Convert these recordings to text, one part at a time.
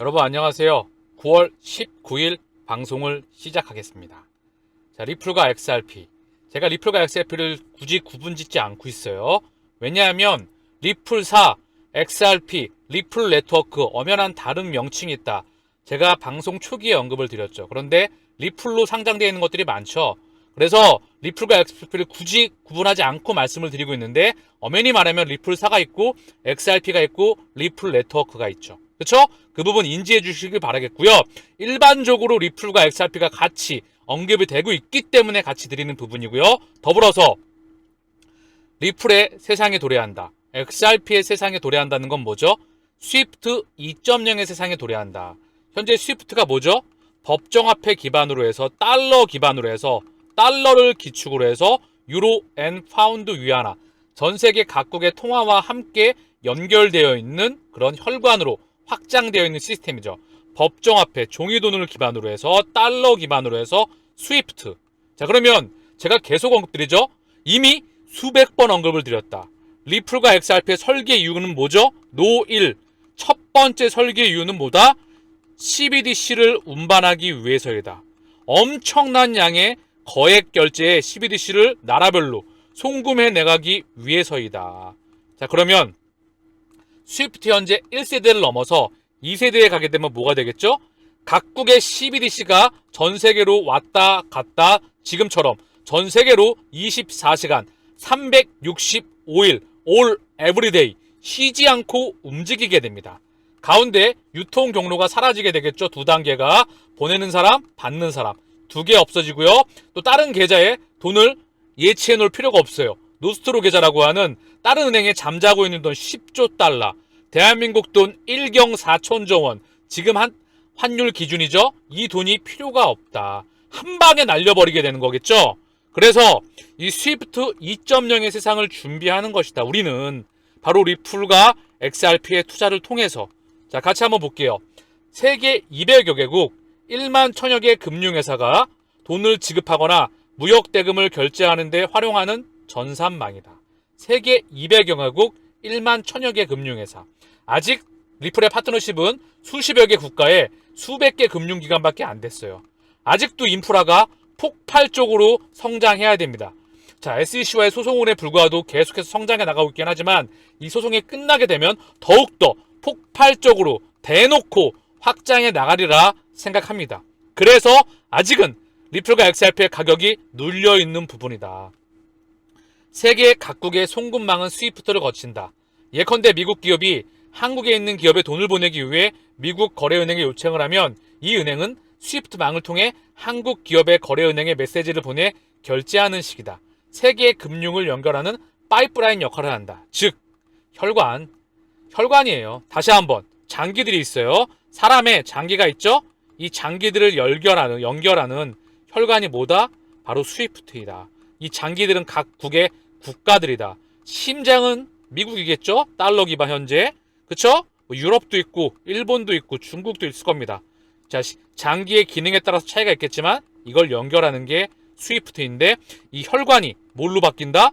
여러분 안녕하세요. 9월 19일 방송을 시작하겠습니다. 자, 리플과 XRP. 제가 리플과 XRP를 굳이 구분 짓지 않고 있어요. 왜냐하면 리플사, XRP, 리플 네트워크 엄연한 다른 명칭이 있다. 제가 방송 초기에 언급을 드렸죠. 그런데 리플로 상장되어 있는 것들이 많죠. 그래서 리플과 XRP를 굳이 구분하지 않고 말씀을 드리고 있는데 엄연히 말하면 리플사가 있고 XRP가 있고 리플 네트워크가 있죠. 그렇죠? 그 부분 인지해 주시길 바라겠고요. 일반적으로 리플과 XRP가 같이 언급이 되고 있기 때문에 같이 드리는 부분이고요. 더불어서 리플의 세상에 도래한다. XRP의 세상에 도래한다는 건 뭐죠? 스위프트 2.0의 세상에 도래한다. 현재 스위프트가 뭐죠? 법정화폐 기반으로 해서 달러 기반으로 해서 달러를 기축으로 해서 유로 앤 파운드 위안화 전 세계 각국의 통화와 함께 연결되어 있는 그런 혈관으로 확장되어 있는 시스템이죠. 법정화폐, 종이돈을 기반으로 해서 달러 기반으로 해서 스위프트. 자, 그러면 제가 계속 언급드리죠. 이미 수백 번 언급을 드렸다. 리플과 XRP의 설계 이유는 뭐죠? 노1. 첫 번째 설계 이유는 뭐다? CBDC를 운반하기 위해서이다. 엄청난 양의 거액 결제의 CBDC를 나라별로 송금해 내가기 위해서이다. 자, 그러면 스위프트 현재 1세대를 넘어서 2세대에 가게 되면 뭐가 되겠죠? 각국의 CBDC가 전 세계로 왔다 갔다 지금처럼 전 세계로 24시간 365일 all everyday 쉬지 않고 움직이게 됩니다. 가운데 유통 경로가 사라지게 되겠죠. 두 단계가 보내는 사람, 받는 사람 두 개 없어지고요. 또 다른 계좌에 돈을 예치해 놓을 필요가 없어요. 노스트로 계좌라고 하는 다른 은행에 잠자고 있는 돈 10조 달러, 대한민국 돈 1경 4천조 원, 지금 한 환율 기준이죠. 이 돈이 필요가 없다. 한 방에 날려버리게 되는 거겠죠. 그래서 이 스위프트 2.0의 세상을 준비하는 것이다. 우리는 바로 리플과 XRP의 투자를 통해서. 자, 같이 한번 볼게요. 세계 200여 개국 1만 1000여 개 금융회사가 돈을 지급하거나 무역대금을 결제하는 데 활용하는 전산망이다. 세계 200여 개국 1만 1000여 개 금융회사. 아직 리플의 파트너십은 수십여 개 국가에 수백 개 금융기관밖에 안 됐어요. 아직도 인프라가 폭발적으로 성장해야 됩니다. 자, SEC와의 소송에 불구하도 계속해서 성장해 나가고 있긴 하지만 이 소송이 끝나게 되면 더욱더 폭발적으로 대놓고 확장해 나가리라 생각합니다. 그래서 아직은 리플과 XRP의 가격이 눌려있는 부분이다. 세계 각국의 송금망은 스위프트를 거친다. 예컨대 미국 기업이 한국에 있는 기업에 돈을 보내기 위해 미국 거래은행에 요청을 하면 이 은행은 스위프트망을 통해 한국 기업의 거래은행에 메시지를 보내 결제하는 식이다. 세계 금융을 연결하는 파이프라인 역할을 한다. 즉 혈관이에요. 다시 한번 장기들이 있어요. 사람의 장기가 있죠. 이 장기들을 연결하는 혈관이 뭐다? 바로 스위프트이다. 이 장기들은 각국의 국가들이다. 심장은 미국이겠죠. 달러 기반 현재. 그쵸? 유럽도 있고 일본도 있고 중국도 있을 겁니다. 자, 장기의 기능에 따라서 차이가 있겠지만 이걸 연결하는 게 스위프트인데 이 혈관이 뭘로 바뀐다?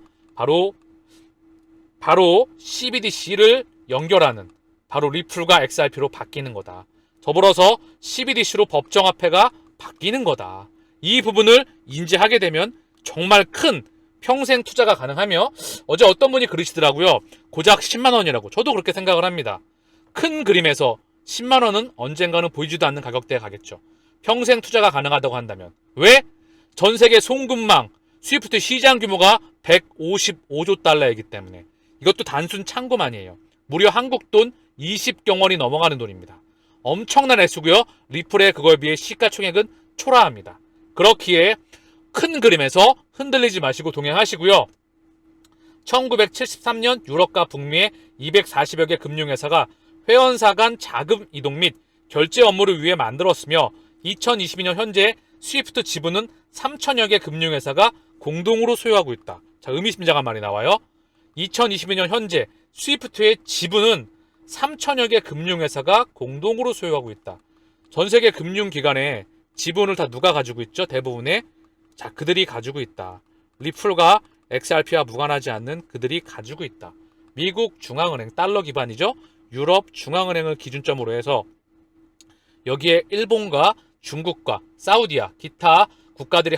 바로 CBDC를 연결하는 바로 리플과 XRP로 바뀌는 거다. 더불어서 CBDC로 법정화폐가 바뀌는 거다. 이 부분을 인지하게 되면 정말 큰 평생 투자가 가능하며 어제 어떤 분이 그러시더라고요. 고작 10만 원이라고. 저도 그렇게 생각을 합니다. 큰 그림에서 10만 원은 언젠가는 보이지도 않는 가격대에 가겠죠. 평생 투자가 가능하다고 한다면. 왜? 전 세계 송금망 스위프트 시장 규모가 155조 달러이기 때문에. 이것도 단순 창고만이에요. 무려 한국 돈 20경원이 넘어가는 돈입니다. 엄청난 액수고요. 리플의 그거에 비해 시가총액은 초라합니다. 그렇기에 큰 그림에서 흔들리지 마시고 동행하시고요. 1973년 유럽과 북미의 240여 개 금융회사가 회원사 간 자금 이동 및 결제 업무를 위해 만들었으며 2022년 현재 스위프트 지분은 3천여 개 금융회사가 공동으로 소유하고 있다. 자, 의미심장한 말이 나와요. 2022년 현재 스위프트의 지분은 3천여 개 금융회사가 공동으로 소유하고 있다. 전 세계 금융기관의 지분을 다 누가 가지고 있죠? 대부분의. 자, 그들이 가지고 있다. 리플과 XRP와 무관하지 않는 그들이 가지고 있다. 미국 중앙은행 달러 기반이죠. 유럽 중앙은행을 기준점으로 해서 여기에 일본과 중국과 사우디아, 기타 국가들이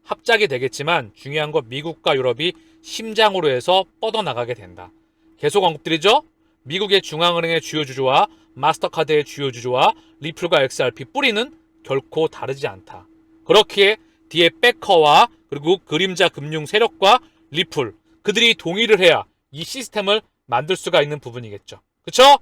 합작이 되겠지만 중요한 건 미국과 유럽이 심장으로 해서 뻗어나가게 된다. 계속 언급드리죠? 미국의 중앙은행의 주요 주주와 마스터카드의 주요 주주와 리플과 XRP 뿌리는 결코 다르지 않다. 그렇기에 뒤에 백커와 그리고 그림자 금융 세력과 리플, 그들이 동의를 해야 이 시스템을 만들 수가 있는 부분이겠죠. 그쵸?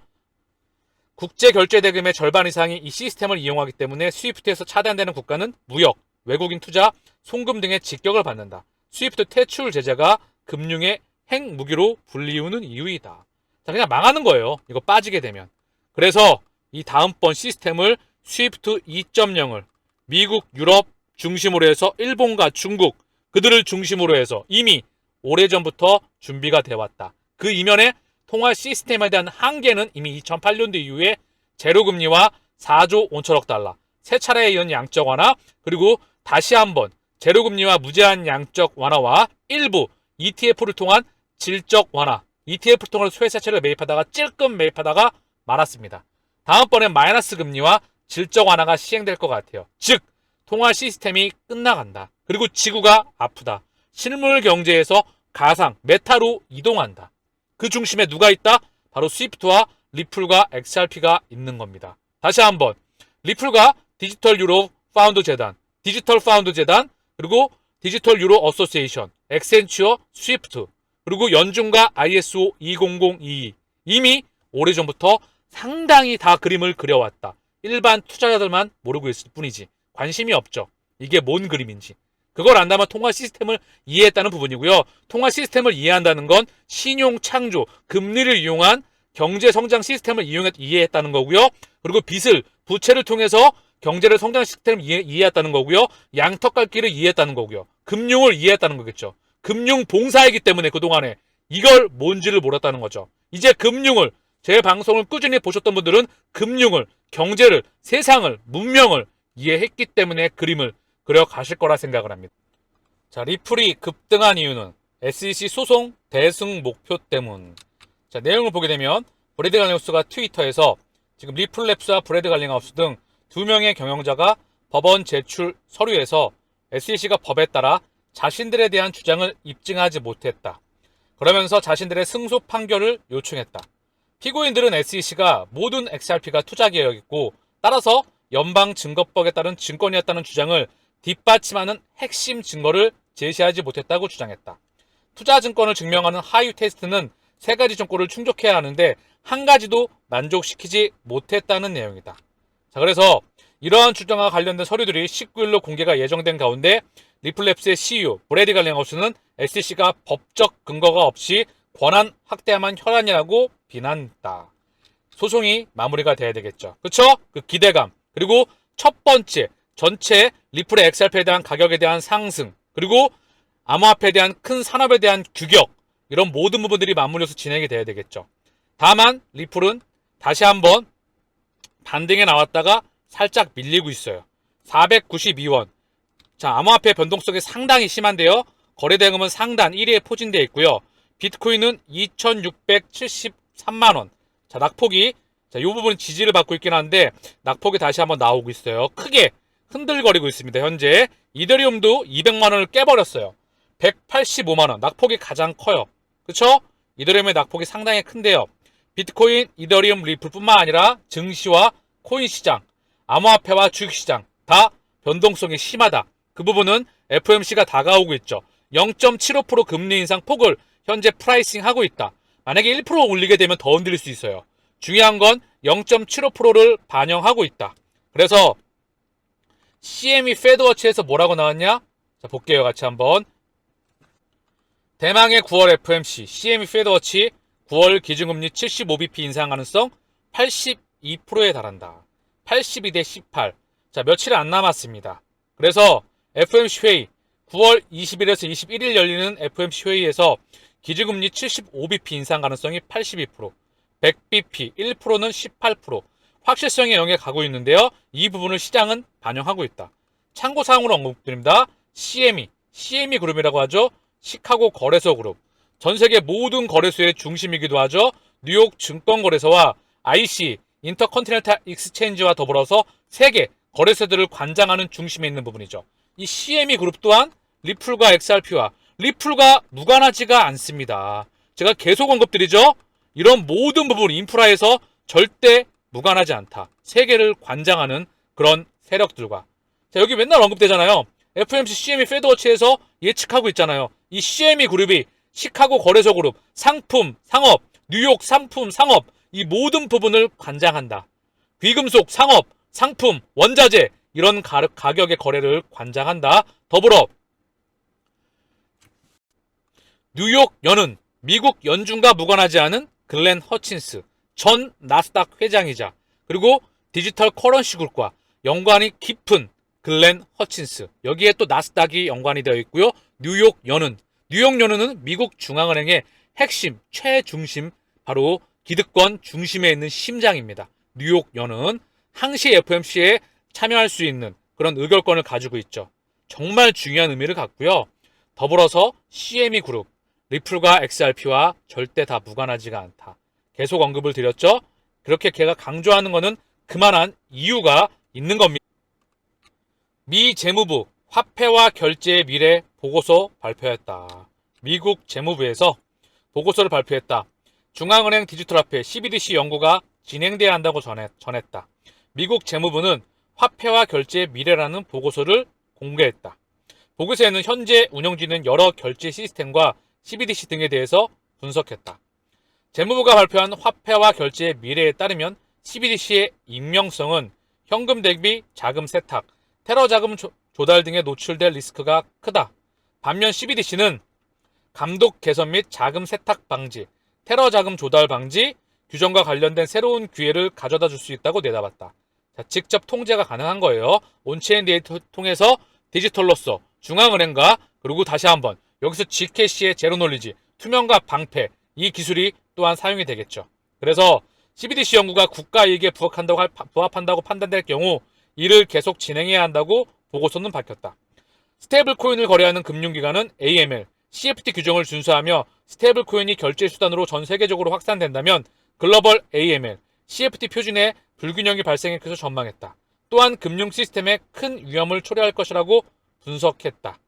국제결제대금의 절반 이상이 이 시스템을 이용하기 때문에 스위프트에서 차단되는 국가는 무역, 외국인 투자, 송금 등의 직격을 받는다. 스위프트 퇴출 제재가 금융의 핵무기로 불리우는 이유이다. 자, 그냥 망하는 거예요. 이거 빠지게 되면. 그래서 이 다음번 시스템을 스위프트 2.0을 미국, 유럽 중심으로 해서 일본과 중국, 그들을 중심으로 해서 이미 오래전부터 준비가 되어 왔다. 그 이면에 통화 시스템에 대한 한계는 이미 2008년도 이후에 제로금리와 4조 5천억 달러, 세 차례에 이은 양적 완화, 그리고 다시 한번 제로금리와 무제한 양적 완화와 일부 ETF를 통한 질적 완화, ETF를 통한 소외세차를 매입하다가 찔끔 매입하다가 말았습니다. 다음번엔 마이너스 금리와 질적 완화가 시행될 것 같아요. 즉 통화 시스템이 끝나간다. 그리고 지구가 아프다. 실물 경제에서 가상, 메타로 이동한다. 그 중심에 누가 있다? 바로 스위프트와 리플과 XRP가 있는 겁니다. 다시 한번 리플과 디지털 유로 파운드 재단, 디지털 파운드 재단, 그리고 디지털 유로 어소시에이션, 엑센추어, 스위프트, 그리고 연준과 ISO 20022 이미 오래전부터 상당히 다 그림을 그려왔다. 일반 투자자들만 모르고 있을 뿐이지 관심이 없죠. 이게 뭔 그림인지. 그걸 안다면 통화 시스템을 이해했다는 부분이고요. 통화 시스템을 이해한다는 건 신용 창조, 금리를 이용한 경제 성장 시스템을 이해했다는 거고요. 그리고 빚을, 부채를 통해서 경제를 성장 시스템을 이해했다는 거고요. 양턱깎기를 이해했다는 거고요. 금융을 이해했다는 거겠죠. 금융 봉사이기 때문에 그동안에 이걸 뭔지를 몰랐다는 거죠. 이제 금융을, 제 방송을 꾸준히 보셨던 분들은 금융을, 경제를, 세상을, 문명을 이해했기 때문에 그림을 그려가실 거라 생각을 합니다. 자, 리플이 급등한 이유는 SEC 소송 대승 목표 때문. 자, 내용을 보게 되면 브래드 갈링하우스가 트위터에서 지금 리플랩스와 브래드 갈링하우스 등 두 명의 경영자가 법원 제출 서류에서 SEC가 법에 따라 자신들에 대한 주장을 입증하지 못했다. 그러면서 자신들의 승소 판결을 요청했다. 피고인들은 SEC가 모든 XRP가 투자 계획이고 따라서 연방증거법에 따른 증권이었다는 주장을 뒷받침하는 핵심 증거를 제시하지 못했다고 주장했다. 투자 증권을 증명하는 하위 테스트는 세 가지 조건을 충족해야 하는데 한 가지도 만족시키지 못했다는 내용이다. 자, 그래서 이러한 주장과 관련된 서류들이 19일로 공개가 예정된 가운데 리플랩스의 CEO 브래디 갈링하우스는 SEC가 법적 근거가 없이 권한 확대야만 혈안이라고 비난했다. 소송이 마무리가 돼야 되겠죠. 그쵸? 그 기대감. 그리고 첫 번째, 전체 리플의 XRP에 대한 가격에 대한 상승, 그리고 암호화폐에 대한 큰 산업에 대한 규격, 이런 모든 부분들이 맞물려서 진행이 돼야 되겠죠. 다만 리플은 다시 한번 반등에 나왔다가 살짝 밀리고 있어요. 492원. 자, 암호화폐 변동성이 상당히 심한데요. 거래대금은 상단 1위에 포진되어 있고요. 비트코인은 2673만원. 자, 낙폭이, 자, 이 부분 지지를 받고 있긴 한데 낙폭이 다시 한번 나오고 있어요. 크게 흔들거리고 있습니다. 현재 이더리움도 200만원을 깨버렸어요. 185만원. 낙폭이 가장 커요. 그쵸? 이더리움의 낙폭이 상당히 큰데요. 비트코인, 이더리움, 리플뿐만 아니라 증시와 코인 시장, 암호화폐와 주식시장 다 변동성이 심하다. 그 부분은 FOMC가 다가오고 있죠. 0.75% 금리 인상 폭을 현재 프라이싱하고 있다. 만약에 1% 올리게 되면 더 흔들릴 수 있어요. 중요한 건 0.75%를 반영하고 있다. 그래서 CME 패드워치에서 뭐라고 나왔냐? 자, 볼게요. 같이 한번. 대망의 9월 FOMC CME 패드워치 9월 기준금리 75bp 인상 가능성 82%에 달한다. 82대 18. 자, 며칠 안 남았습니다. 그래서 FOMC 회의 9월 20일에서 21일 열리는 FOMC 회의에서 기준금리 75bp 인상 가능성이 82%, 100bp 1%는 18%, 확실성의 영역에 가고 있는데요. 이 부분을 시장은 반영하고 있다. 참고사항으로 언급드립니다. CME 그룹이라고 하죠. 시카고 거래소 그룹. 전 세계 모든 거래소의 중심이기도 하죠. 뉴욕 증권거래소와 IC, 인터컨티넨탈 익스체인지와 더불어서 세 개 거래소들을 관장하는 중심에 있는 부분이죠. 이 CME 그룹 또한 리플과 XRP와 리플과 무관하지가 않습니다. 제가 계속 언급드리죠. 이런 모든 부분 인프라에서 절대 무관하지 않다. 세계를 관장하는 그런 세력들과. 자, 여기 맨날 언급되잖아요. FOMC CME 페드워치에서 예측하고 있잖아요. 이 CME 그룹이 시카고 거래소 그룹, 상품, 상업, 뉴욕 상품, 상업 이 모든 부분을 관장한다. 귀금속, 상업, 상품, 원자재 이런 가격의 거래를 관장한다. 더불어 뉴욕 연은 미국 연준과 무관하지 않은 글렌 허친스 전 나스닥 회장이자 그리고 디지털 커런시 그룹과 연관이 깊은 글렌 허친스 여기에 또 나스닥이 연관이 되어 있고요. 뉴욕 연은은 미국 중앙은행의 핵심 최중심 바로 기득권 중심에 있는 심장입니다. 뉴욕 연은 항시 FOMC에 참여할 수 있는 그런 의결권을 가지고 있죠. 정말 중요한 의미를 갖고요. 더불어서 CME 그룹 리플과 XRP와 절대 다 무관하지가 않다. 계속 언급을 드렸죠. 그렇게 걔가 강조하는 것은 그만한 이유가 있는 겁니다. 미 재무부 화폐와 결제의 미래 보고서 발표했다. 미국 재무부에서 보고서를 발표했다. 중앙은행 디지털화폐 CBDC 연구가 진행돼야 한다고 전했다. 미국 재무부는 화폐와 결제의 미래라는 보고서를 공개했다. 보고서에는 현재 운영되는 여러 결제 시스템과 CBDC 등에 대해서 분석했다. 재무부가 발표한 화폐와 결제의 미래에 따르면 CBDC의 익명성은 현금 대비 자금 세탁, 테러 자금 조달 등에 노출될 리스크가 크다. 반면 CBDC는 감독 개선 및 자금 세탁 방지, 테러 자금 조달 방지, 규정과 관련된 새로운 기회를 가져다 줄 수 있다고 내다봤다. 자, 직접 통제가 가능한 거예요. 온체인 데이터를 통해서 디지털로서 중앙은행과 그리고 다시 한번 여기서 G캐시의 제로놀리지, 투명과 방패 이 기술이 또한 사용이 되겠죠. 그래서 CBDC 연구가 국가 이익에 부합한다고 판단될 경우 이를 계속 진행해야 한다고 보고서는 밝혔다. 스테이블 코인을 거래하는 금융기관은 AML, CFT 규정을 준수하며 스테이블 코인이 결제 수단으로 전 세계적으로 확산된다면 글로벌 AML, CFT 표준에 불균형이 발생할 것을 전망했다. 또한 금융 시스템에 큰 위험을 초래할 것이라고 분석했다.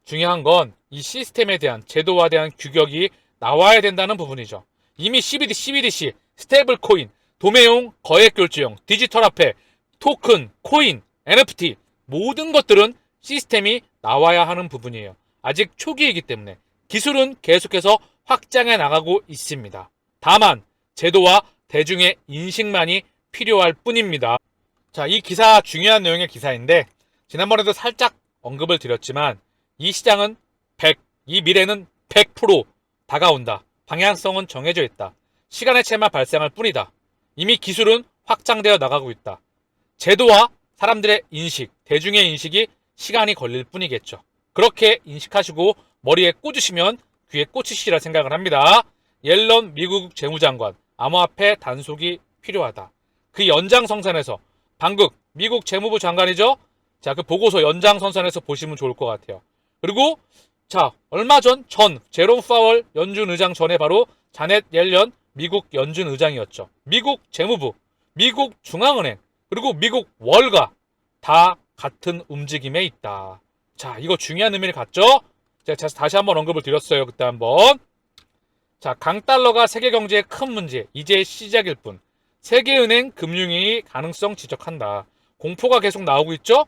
중요한 건 이 시스템에 대한 제도화에 대한 규격이 나와야 된다는 부분이죠. 이미 CBDC, 스테이블 코인, 도매용, 거액결제용, 디지털 화폐, 토큰, 코인, NFT 모든 것들은 시스템이 나와야 하는 부분이에요. 아직 초기이기 때문에 기술은 계속해서 확장해 나가고 있습니다. 다만 제도와 대중의 인식만이 필요할 뿐입니다. 자, 이 기사 중요한 내용의 기사인데 지난번에도 살짝 언급을 드렸지만 이 시장은 이 미래는 100% 다가온다. 방향성은 정해져 있다. 시간의 채만 발생할 뿐이다. 이미 기술은 확장되어 나가고 있다. 제도와 사람들의 인식, 대중의 인식이 시간이 걸릴 뿐이겠죠. 그렇게 인식하시고 머리에 꽂으시면 귀에 꽂히시리라 생각을 합니다. 옐런 미국 재무장관, 암호화폐 단속이 필요하다. 그 연장선상에서 방금 미국 재무부 장관이죠. 자, 그 보고서 연장선상에서 보시면 좋을 것 같아요. 그리고 자, 얼마 전 제롬 파월 연준 의장 전에 바로 자넷 옐런 미국 연준 의장이었죠. 미국 재무부, 미국 중앙은행, 그리고 미국 월가 다 같은 움직임에 있다. 자, 이거 중요한 의미를 갖죠? 제가 다시 한번 언급을 드렸어요. 그때 한번. 자, 강달러가 세계 경제의 큰 문제, 이제 시작일 뿐. 세계은행 금융위 가능성 지적한다. 공포가 계속 나오고 있죠?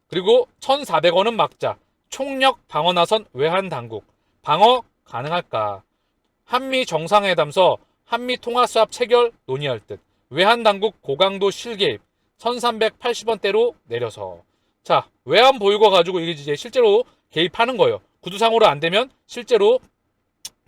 그리고 1,400원은 막자. 총력 방어 나선 외환 당국. 방어 가능할까? 한미 정상회담서 한미 통화수합 체결 논의할 듯. 외환 당국 고강도 실개입. 1,380원대로 내려서. 자, 외환 보유고 가지고 이제 실제로 개입하는 거예요. 구두상으로 안 되면 실제로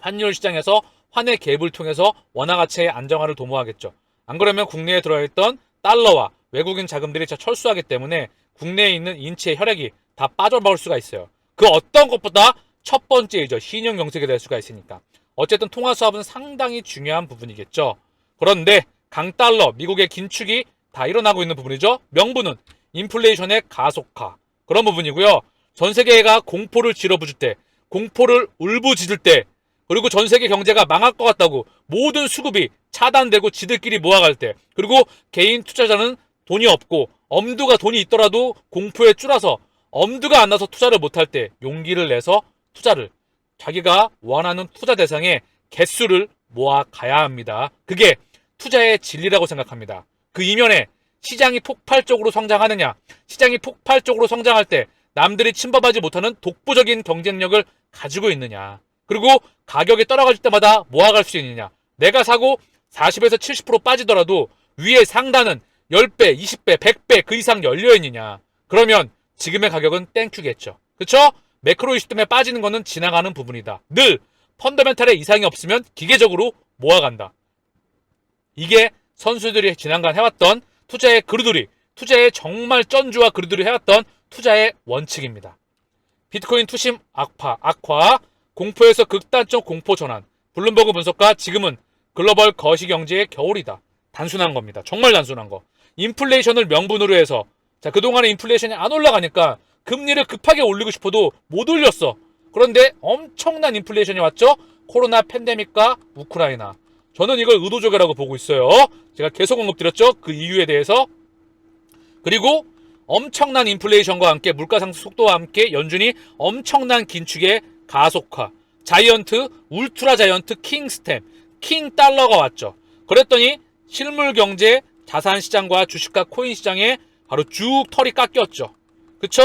환율 시장에서 환의 개입을 통해서 원화 가치의 안정화를 도모하겠죠. 안 그러면 국내에 들어있던 달러와 외국인 자금들이 철수하기 때문에 국내에 있는 인체의 혈액이 다 빠져버릴 수가 있어요. 그 어떤 것보다 첫 번째이죠. 신용 경색이 될 수가 있으니까. 어쨌든 통화 수합은 상당히 중요한 부분이겠죠. 그런데 강달러, 미국의 긴축이 다 일어나고 있는 부분이죠. 명분은 인플레이션의 가속화. 그런 부분이고요. 전 세계가 공포를 지러부을 때, 공포를 울부짖을 때, 그리고 전 세계 경제가 망할 것 같다고 모든 수급이 차단되고 지들끼리 모아갈 때, 그리고 개인 투자자는 돈이 없고 엄두가 돈이 있더라도 공포에 쫄아서 엄두가 안 나서 투자를 못할 때 용기를 내서 투자를 자기가 원하는 투자 대상의 개수를 모아 가야 합니다. 그게 투자의 진리라고 생각합니다. 그 이면에 시장이 폭발적으로 성장하느냐, 시장이 폭발적으로 성장할 때 남들이 침범하지 못하는 독보적인 경쟁력을 가지고 있느냐, 그리고 가격이 떨어질 때마다 모아갈 수 있느냐. 내가 사고 40에서 70% 빠지더라도 위에 상단은 10배, 20배, 100배 그 이상 열려있느냐. 그러면 지금의 가격은 땡큐겠죠. 그쵸? 매크로 이슈 때문에 빠지는 거는 지나가는 부분이다. 늘 펀더멘탈에 이상이 없으면 기계적으로 모아간다. 이게 선수들이 지난간 해왔던 투자의 그루들이, 투자의 정말 쩐주와 그루들이 해왔던 투자의 원칙입니다. 비트코인 투심 악화, 공포에서 극단적 공포 전환, 블룸버그 분석가 지금은 글로벌 거시경제의 겨울이다. 단순한 겁니다. 정말 단순한 거. 인플레이션을 명분으로 해서 자, 그동안에 인플레이션이 안 올라가니까 금리를 급하게 올리고 싶어도 못 올렸어. 그런데 엄청난 인플레이션이 왔죠. 코로나 팬데믹과 우크라이나. 저는 이걸 의도적이라고 보고 있어요. 제가 계속 언급드렸죠. 그 이유에 대해서. 그리고 엄청난 인플레이션과 함께 물가 상승 속도와 함께 연준이 엄청난 긴축의 가속화. 자이언트, 울트라 자이언트 킹스템, 킹 달러가 왔죠. 그랬더니 실물 경제, 자산 시장과 주식과 코인 시장에 바로 쭉 털이 깎였죠. 그쵸?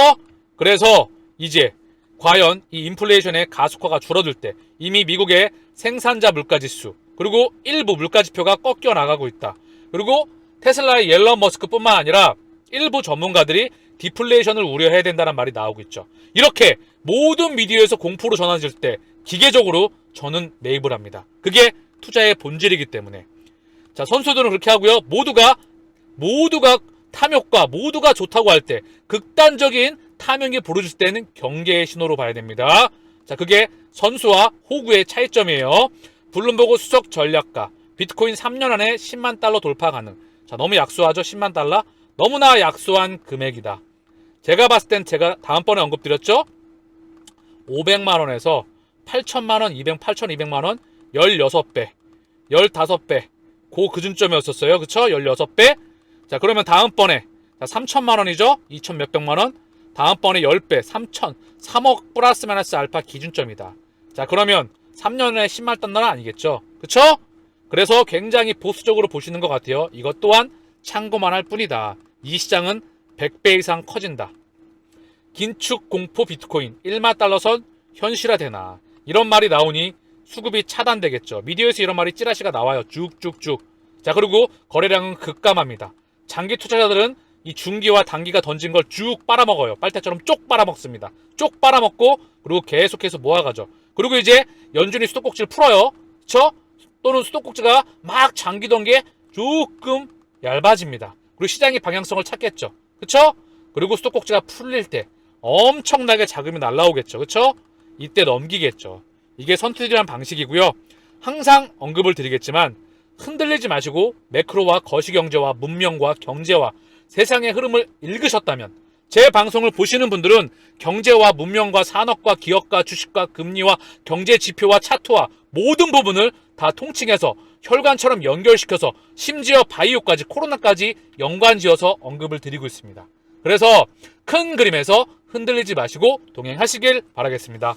그래서 이제 과연 이 인플레이션의 가속화가 줄어들 때 이미 미국의 생산자 물가지수 그리고 일부 물가지표가 꺾여 나가고 있다. 그리고 테슬라의 옐런 머스크뿐만 아니라 일부 전문가들이 디플레이션을 우려해야 된다는 말이 나오고 있죠. 이렇게 모든 미디어에서 공포로 전환될 때 기계적으로 저는 매입을 합니다. 그게 투자의 본질이기 때문에. 자, 선수들은 그렇게 하고요. 모두가 탐욕과 모두가 좋다고 할 때 극단적인 탐욕이 부르질 때는 경계의 신호로 봐야 됩니다. 자, 그게 선수와 호구의 차이점이에요. 블룸버그 수석 전략가 비트코인 3년 안에 10만 달러 돌파 가능. 자, 너무 약소하죠. 10만 달러. 너무나 약소한 금액이다. 제가 봤을 땐 제가 다음번에 언급드렸죠. 500만원에서 8천만원, 8,200만원 16배, 15배 그 기준점이었었어요. 그쵸? 16배. 자, 그러면 다음번에 3천만원이죠? 2천 몇백만원. 다음번에 10배, 3억 플러스 마이너스 알파 기준점이다. 자, 그러면 3년에 10만 달러는 아니겠죠? 그쵸? 그래서 굉장히 보수적으로 보시는 것 같아요. 이것 또한 참고만 할 뿐이다. 이 시장은 100배 이상 커진다. 긴축 공포 비트코인 1만 달러 선 현실화되나. 이런 말이 나오니 수급이 차단되겠죠. 미디어에서 이런 말이 찌라시가 나와요. 쭉쭉쭉. 자, 그리고 거래량은 급감합니다. 장기 투자자들은 이 중기와 단기가 던진 걸 쭉 빨아먹어요. 빨대처럼 쪽 빨아먹습니다. 쪽 빨아먹고 그리고 계속해서 모아가죠. 그리고 이제 연준이 수도꼭지를 풀어요. 그쵸? 또는 수도꼭지가 막 잠기던 게 조금 얇아집니다. 그리고 시장이 방향성을 찾겠죠. 그쵸? 그리고 수도꼭지가 풀릴 때 엄청나게 자금이 날라오겠죠. 그쵸? 이때 넘기겠죠. 이게 선투들이란 방식이고요. 항상 언급을 드리겠지만 흔들리지 마시고 매크로와 거시경제와 문명과 경제와 세상의 흐름을 읽으셨다면 제 방송을 보시는 분들은 경제와 문명과 산업과 기업과 주식과 금리와 경제 지표와 차트와 모든 부분을 다 통칭해서 혈관처럼 연결시켜서 심지어 바이오까지 코로나까지 연관지어서 언급을 드리고 있습니다. 그래서 큰 그림에서 흔들리지 마시고 동행하시길 바라겠습니다.